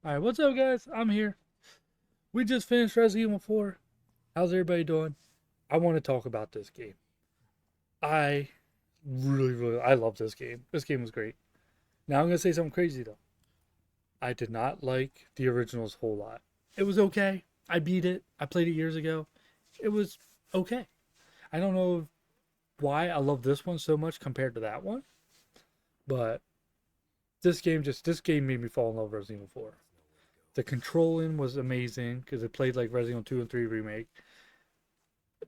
Alright, what's up, guys? I'm here. We just finished Resident Evil 4. How's everybody doing? I want to talk about this game. I I love this game. This game was great. Now I'm going to say something crazy, though. I did not like the originals a whole lot. It was okay. I beat it. I played it years ago. It was okay. I don't know why I love this one so much compared to that one, but this game made me fall in love with Resident Evil 4. The controlling was amazing because it played like Resident Evil 2 and 3 remake,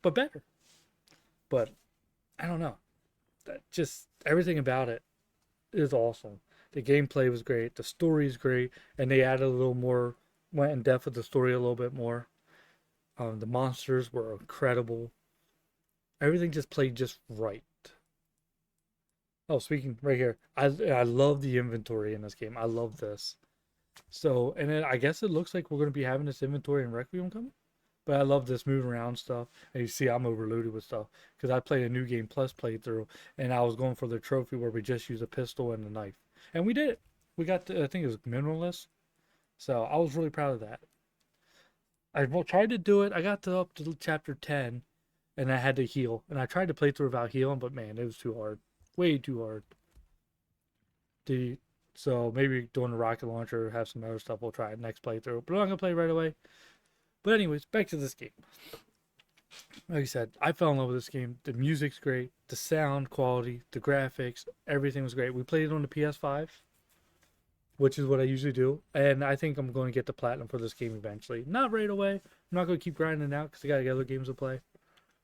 but better. But I don't know. That just everything about it is awesome. The gameplay was great. The story is great, and they added a little more, went in depth with the story a little bit more. The monsters were incredible. Everything just played just right. Oh, speaking right here, I love the inventory in this game. I love this. So, and then I guess it looks like we're going to be having this inventory in Requiem coming. But I love this moving around stuff. And you see, I'm overloaded with stuff because I played a new game plus playthrough, and I was going for the trophy where we just use a pistol and a knife, and we did it. We got to, I think it was minimalist, so I was really proud of that. I tried to do it. I got to up to chapter 10, and I had to heal, and I tried to play through without healing, but man, it was too hard, way too hard. The so maybe doing the rocket launcher, have some other stuff. We'll try it next playthrough, but I'm not gonna play right away. But anyways, back to this game. Like I said, I fell in love with this game. The music's great, the sound quality, the graphics, everything was great. We played it on the PS5, which is what I usually do, and I think I'm going to get the platinum for this game eventually. Not right away. I'm not going to keep grinding out because I got other games to play.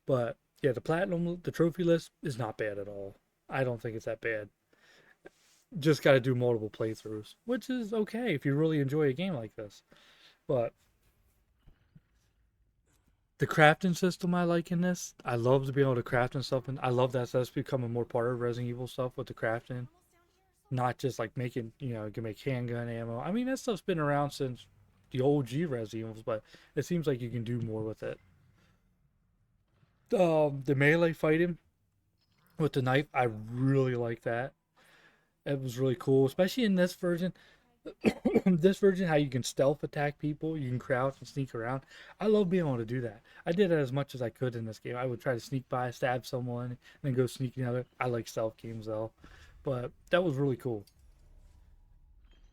But yeah, the platinum, the trophy list is not bad at all. I don't think it's that bad. Just got to do multiple playthroughs, which is okay if you really enjoy a game like this. But the crafting system I like in this. I love to be able to craft and stuff, and I love that's becoming more part of Resident Evil stuff with the crafting, not just like making you can make handgun ammo. I mean that stuff's been around since the OG Resident Evils, but it seems like you can do more with it. The melee fighting with the knife, I really like that. It was really cool, especially in this version. This version, how you can stealth attack people, you can crouch and sneak around. I love being able to do that. I did it as much as I could in this game. I would try to sneak by, stab someone, and then go sneak another. I like stealth games though, but that was really cool.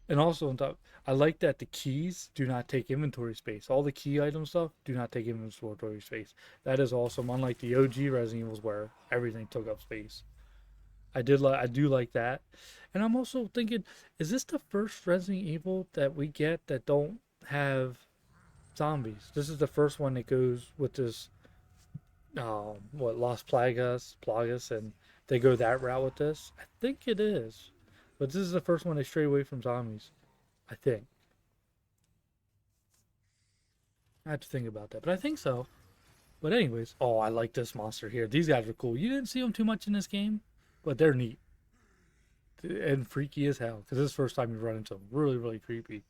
And also on top, I like that the keys do not take inventory space. All the key item stuff do not take inventory space. That is awesome. Unlike the OG Resident Evils where everything took up space. I do like that. And I'm also thinking, is this the first Resident Evil that we get that don't have zombies? This is the first one that goes with this what Plagas, and they go that route with this. I think it is. But this is the first one they stray away from zombies. I think. I have to think about that, but I think so. But anyways, oh, I like this monster here. These guys are cool. You didn't see them too much in this game, but they're neat and freaky as hell because this is the first time you run into them. Really, really creepy.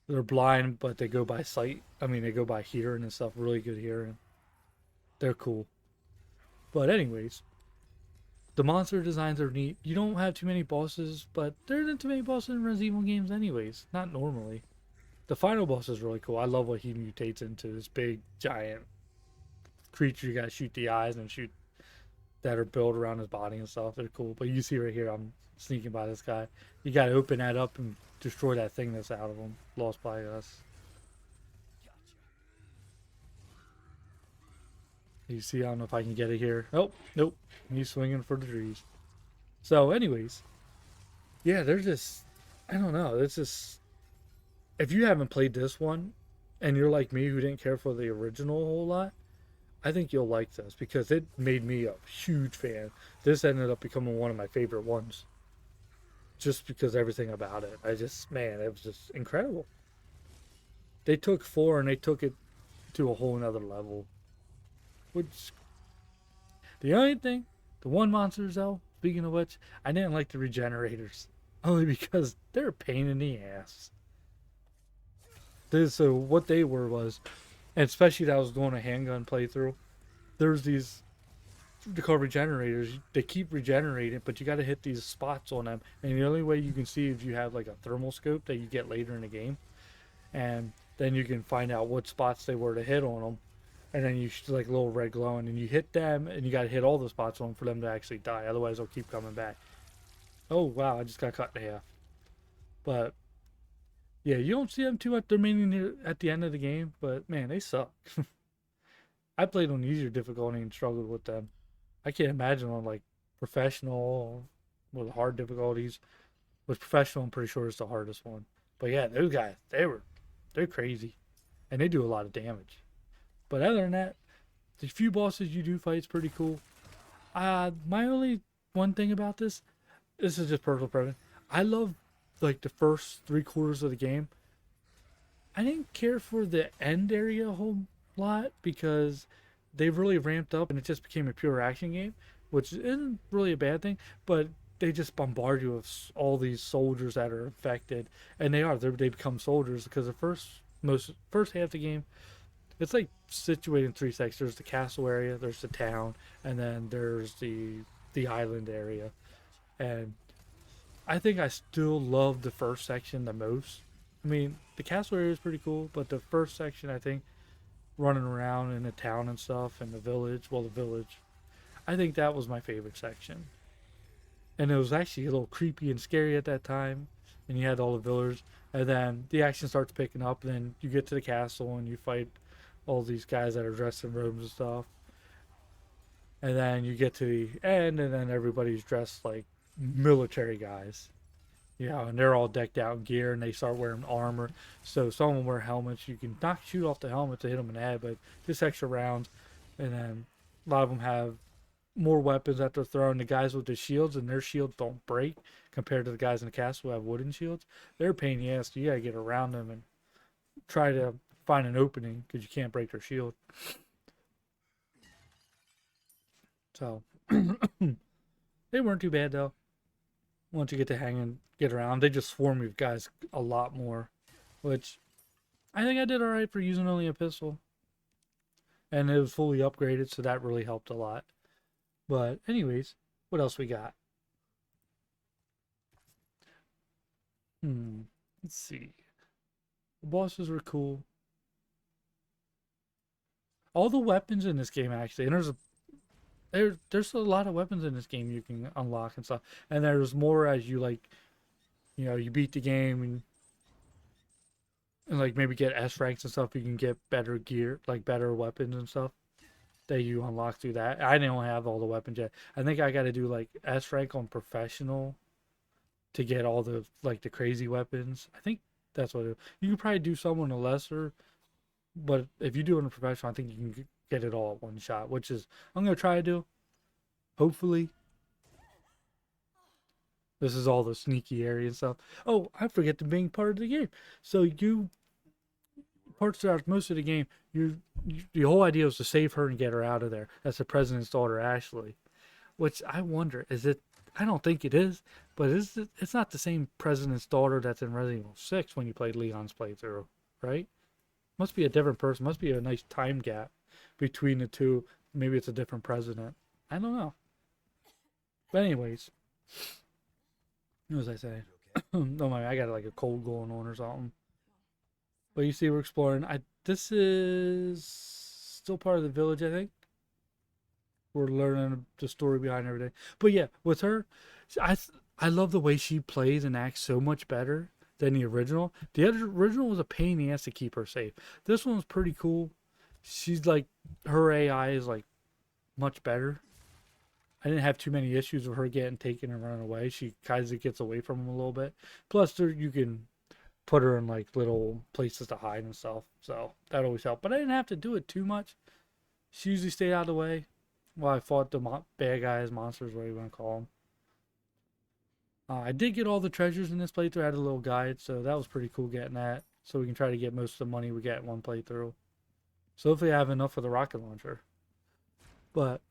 They're blind, but they go by sight. I mean, they go by hearing and stuff. Really good hearing. They're cool. But anyways, the monster designs are neat. You don't have too many bosses, but there aren't too many bosses in Resident Evil games, anyways. Not normally. The final boss is really cool. I love what he mutates into this big giant creature. You gotta shoot the eyes and shoot that are built around his body and stuff. They're cool. But you see right here, I'm sneaking by this guy. You gotta open that up and destroy that thing that's out of him. Lost by us. You see, I don't know if I can get it here. Oh, nope. He's swinging for the trees. So, anyways, yeah, they're just, I don't know. It's just, if you haven't played this one and you're like me who didn't care for the original a whole lot, I think you'll like this because it made me a huge fan. This ended up becoming one of my favorite ones just because everything about it. Man, it was just incredible. They took four and they took it to a whole nother level. Which, the only thing, the one monsters though, speaking of which, I didn't like the regenerators. Only because they're a pain in the ass. So what they were was, and especially that I was doing a handgun playthrough, there's these they're called regenerators. They keep regenerating, but you got to hit these spots on them. And the only way you can see if you have like a thermal scope that you get later in the game, and then you can find out what spots they were to hit on them. And then you should like a little red glowing, and you hit them, and you got to hit all the spots on them for them to actually die. Otherwise, they'll keep coming back. Oh wow, I just got cut in half. But yeah, you don't see them too much. They're mainly near at the end of the game, but man, they suck. I played on easier difficulty and struggled with them. I can't imagine on like professional with hard difficulties. With professional, I'm pretty sure it's the hardest one. But yeah, those guys, they're crazy, and they do a lot of damage. But other than that, the few bosses you do fight is pretty cool. My only one thing about this is just personal preference. I love like the first 3 quarters of the game. I didn't care for the end area a whole lot because they really ramped up and it just became a pure action game, which isn't really a bad thing. But they just bombard you with all these soldiers that are infected, and they become soldiers because the first half of the game it's like situated in 3 sections. There's the castle area, there's the town, and then there's the island area. And I think I still love the first section the most. I mean, the castle area is pretty cool, but the first section, I think, running around in the town and stuff, and the village, I think that was my favorite section. And it was actually a little creepy and scary at that time. And you had all the villagers, and then the action starts picking up. And then you get to the castle and you fight all these guys that are dressed in robes and stuff. And then you get to the end, and then everybody's dressed like military guys. Yeah, and they're all decked out in gear, and they start wearing armor. So some of them wear helmets. You can not shoot off the helmet to hit them in the head, but just extra rounds. And then a lot of them have more weapons that they're throwing. The guys with the shields, and their shields don't break compared to the guys in the castle who have wooden shields. They're a pain in the ass. So you gotta get around them and try to find an opening because you can't break their shield. So they weren't too bad though. Once you get to hang and get around, they just swarm you guys a lot more, which I think I did all right for using only a pistol, and it was fully upgraded, so that really helped a lot. But anyways, what else we got? Hmm. Let's see. The bosses were cool. All the weapons in this game actually, and there's a lot of weapons in this game you can unlock and stuff. And there's more as you like, you beat the game and like maybe get S ranks and stuff. You can get better gear, like better weapons and stuff that you unlock through that. I don't have all the weapons yet. I think I got to do like S rank on professional to get all the like the crazy weapons. I think that's what you could probably do some on a lesser, but if you do it on a professional, I think you can get it all at one shot, which is I'm gonna try to do. Hopefully, this is all the sneaky area and stuff. Oh, I forget the main part of the game. So you parts throughout most of the game, the whole idea was to save her and get her out of there. That's the president's daughter, Ashley. Which I wonder, is it? I don't think it is, but it's not the same president's daughter that's in Resident Evil 6 when you played Leon's playthrough, right? Must be a different person. Must be a nice time gap between the two. Maybe it's a different president. I don't know. But anyways, what was I saying? No, I got like a cold going on or something. But you see, we're exploring. This is still part of the village, I think. We're learning the story behind everything. But yeah, with her, I I love the way she plays and acts so much better than the original. The other original was a pain in the ass to keep her safe. This one's pretty cool. She's like her AI is like much better. I didn't have too many issues with her getting taken and running away. She kind of gets away from him a little bit. Plus, you can put her in like little places to hide and stuff. So that always helped. But I didn't have to do it too much. She usually stayed out of the way while I fought the bad guys, monsters, whatever you want to call them. I did get all the treasures in this playthrough. I had a little guide, so that was pretty cool getting that. So we can try to get most of the money we get in one playthrough. So hopefully I have enough for the rocket launcher. But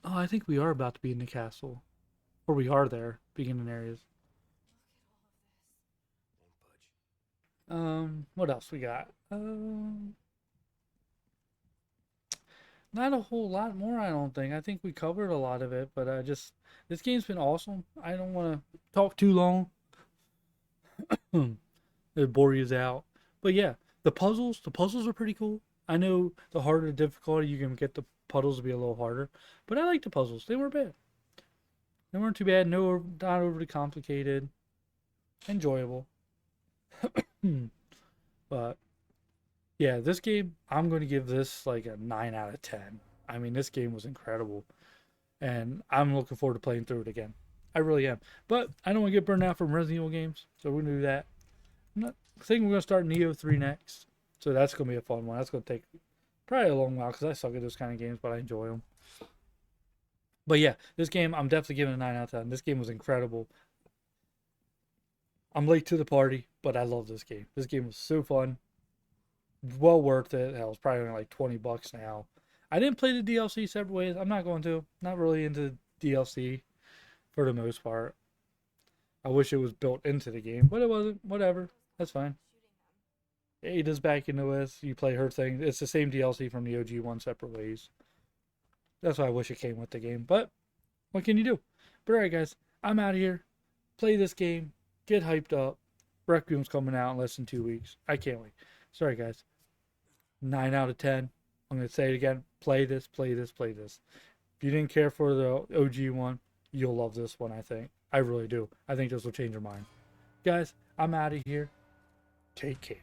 oh, I think we are about to be in the castle. Or we are there, beginning areas. What else we got? Not a whole lot more, I don't think. I think we covered a lot of it, but this game's been awesome. I don't want to talk too long. It bore you out. But yeah, the puzzles are pretty cool. I know the harder the difficulty, you can get the puzzles to be a little harder, but I like the puzzles. They weren't bad. They weren't too bad. No, not overly complicated. Enjoyable. But yeah, this game, I'm going to give this like a 9 out of 10. I mean, this game was incredible, and I'm looking forward to playing through it again. I really am. But I don't want to get burned out from Resident Evil games, so we're going to do that. I think we're going to start Neo 3 next. So that's going to be a fun one. That's going to take probably a long while because I suck at those kind of games, but I enjoy them. But yeah, this game, I'm definitely giving a 9 out of 10. This game was incredible. I'm late to the party, but I love this game. This game was so fun. Well worth it. Hell, it's probably only like $20 now. I didn't play the DLC separate ways. I'm not going to. Not really into DLC for the most part. I wish it was built into the game, but it wasn't. Whatever. That's fine. Ada's back into this. You play her thing. It's the same DLC from the OG one, separate ways. That's why I wish it came with the game. But what can you do? But alright, guys, I'm out of here. Play this game. Get hyped up. Requiem's coming out in less than 2 weeks. I can't wait. Sorry, guys. 9 out of 10. I'm going to say it again. Play this, play this, play this. If you didn't care for the OG one, you'll love this one, I think. I really do. I think this will change your mind. Guys, I'm out of here. Take care.